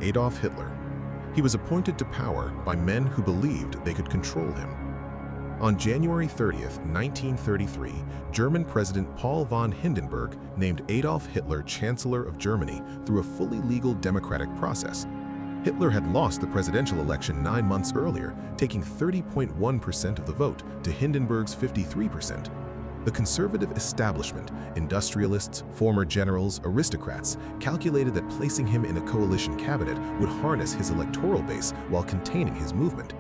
Adolf Hitler. He was appointed to power by men who believed they could control him. On January 30th, 1933, German President Paul von Hindenburg named Adolf Hitler Chancellor of Germany through a fully legal democratic process. Hitler had lost the presidential election 9 months earlier, taking 30.1% of the vote to Hindenburg's 53%. The conservative establishment, industrialists, former generals, aristocrats, calculated that placing him in a coalition cabinet would harness his electoral base while containing his movement.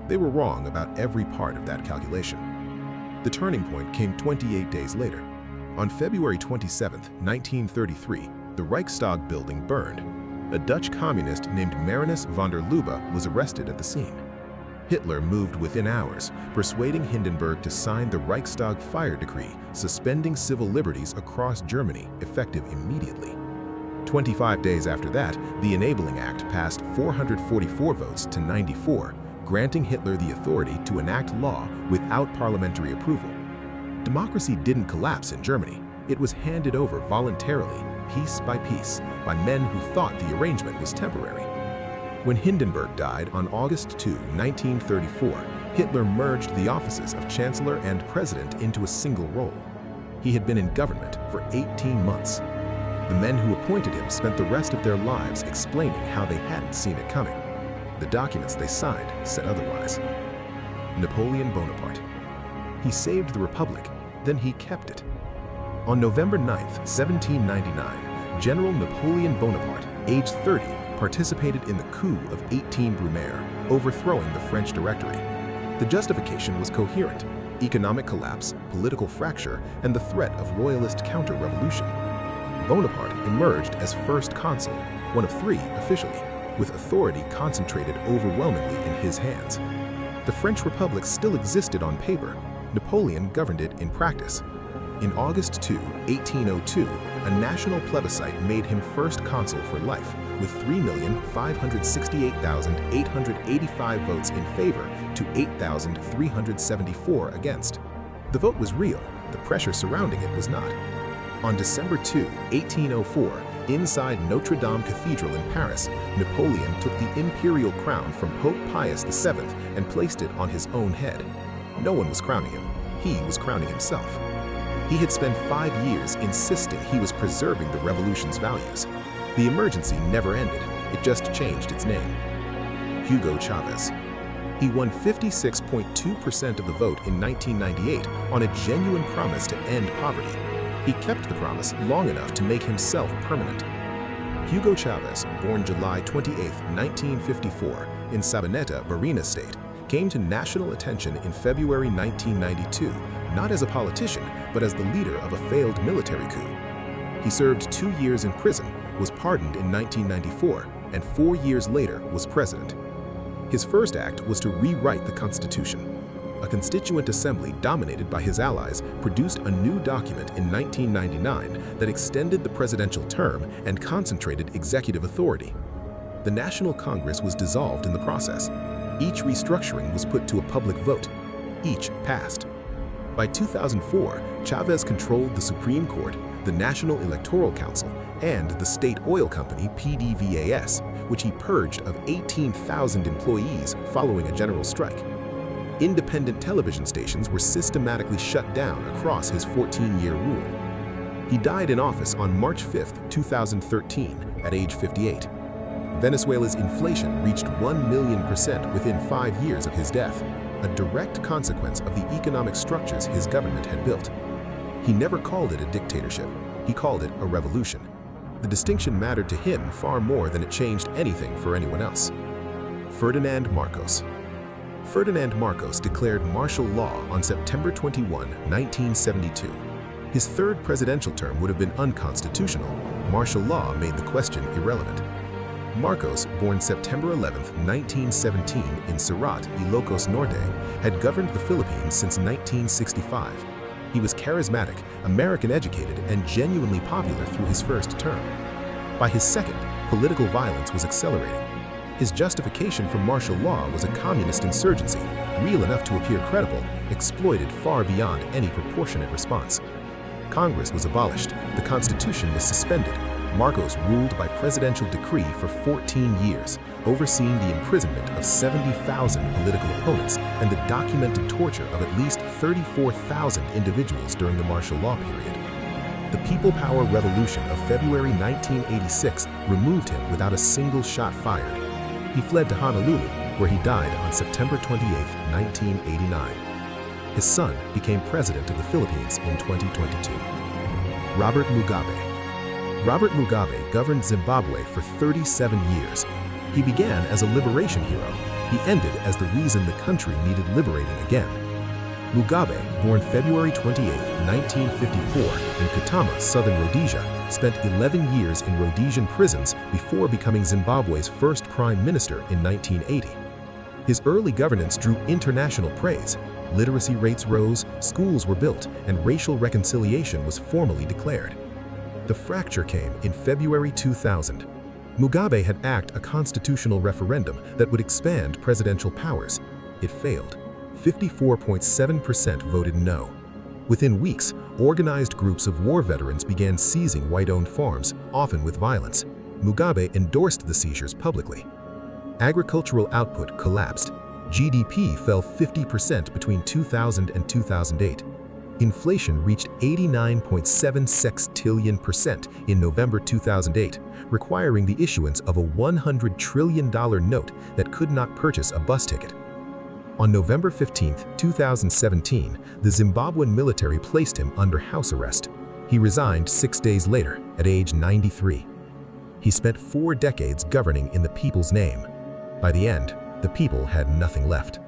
They were wrong about every part of that calculation. The turning point came 28 days later. On February 27, 1933, the Reichstag building burned. A Dutch communist named Marinus van der Lubbe was arrested at the scene. Hitler moved within hours, persuading Hindenburg to sign the Reichstag Fire Decree, suspending civil liberties across Germany, effective immediately. 25 days after that, the Enabling Act passed 444 votes to 94, granting Hitler the authority to enact law without parliamentary approval. Democracy didn't collapse in Germany. It was handed over voluntarily, piece by piece, by men who thought the arrangement was temporary. When Hindenburg died on August 2, 1934, Hitler merged the offices of Chancellor and President into a single role. He had been in government for 18 months. The men who appointed him spent the rest of their lives explaining how they hadn't seen it coming. The documents they signed said otherwise. Napoleon Bonaparte. He saved the Republic, then he kept it. On November 9, 1799, General Napoleon Bonaparte, aged 30, participated in the coup of 18 Brumaire, overthrowing the French Directory. The justification was coherent: economic collapse, political fracture, and the threat of royalist counter-revolution. Bonaparte emerged as first consul, one of 3 officially, with authority concentrated overwhelmingly in his hands. The French Republic still existed on paper. Napoleon governed it in practice. In August 2, 1802, a national plebiscite made him first consul for life, with 3,568,885 votes in favor to 8,374 against. The vote was real, the pressure surrounding it was not. On December 2, 1804, inside Notre Dame Cathedral in Paris, Napoleon took the imperial crown from Pope Pius VII and placed it on his own head. No one was crowning him. He was crowning himself. He had spent 5 years insisting he was preserving the revolution's values. The emergency never ended, it just changed its name. Hugo Chávez. He won 56.2% of the vote in 1998 on a genuine promise to end poverty. He kept the promise long enough to make himself permanent. Hugo Chávez, born July 28, 1954, in Sabaneta, Barina State, came to national attention in February 1992, not as a politician, but as the leader of a failed military coup. He served 2 years in prison, was pardoned in 1994, and 4 years later was president. His first act was to rewrite the Constitution. A constituent assembly dominated by his allies produced a new document in 1999 that extended the presidential term and concentrated executive authority. The National Congress was dissolved in the process. Each restructuring was put to a public vote. Each passed. By 2004, Chávez controlled the Supreme Court, the National Electoral Council, and the state oil company PDVSA, which he purged of 18,000 employees following a general strike. Independent television stations were systematically shut down across his 14-year rule. He died in office on March 5, 2013, at age 58. Venezuela's inflation reached 1 million% within 5 years of his death, a direct consequence of the economic structures his government had built. He never called it a dictatorship, he called it a revolution. The distinction mattered to him far more than it changed anything for anyone else. Ferdinand Marcos. Ferdinand Marcos declared martial law on September 21, 1972. His third presidential term would have been unconstitutional. Martial law made the question irrelevant. Marcos, born September 11, 1917 in Surat, Ilocos Norte, had governed the Philippines since 1965. He was charismatic, American-educated, and genuinely popular through his first term. By his second, political violence was accelerating. His justification for martial law was a communist insurgency, real enough to appear credible, exploited far beyond any proportionate response. Congress was abolished, the Constitution was suspended, Marcos ruled by presidential decree for 14 years, overseeing the imprisonment of 70,000 political opponents and the documented torture of at least 34,000 individuals during the martial law period. The People Power Revolution of February 1986 removed him without a single shot fired. He fled to Honolulu, where he died on September 28, 1989. His son became president of the Philippines in 2022. Robert Mugabe. Robert Mugabe governed Zimbabwe for 37 years. He began as a liberation hero. He ended as the reason the country needed liberating again. Mugabe, born February 28, 1954, in Kutama, southern Rhodesia, spent 11 years in Rhodesian prisons before becoming Zimbabwe's first prime minister in 1980. His early governance drew international praise. Literacy rates rose, schools were built, and racial reconciliation was formally declared. The fracture came in February 2000. Mugabe had asked a constitutional referendum that would expand presidential powers. It failed. 54.7% voted no. Within weeks, organized groups of war veterans began seizing white-owned farms, often with violence. Mugabe endorsed the seizures publicly. Agricultural output collapsed. GDP fell 50% between 2000 and 2008. Inflation reached 89.7 sextillion% in November 2008, requiring the issuance of a $100 trillion note that could not purchase a bus ticket. On November 15, 2017, the Zimbabwean military placed him under house arrest. He resigned 6 days later, at age 93. He spent 4 decades governing in the people's name. By the end, the people had nothing left.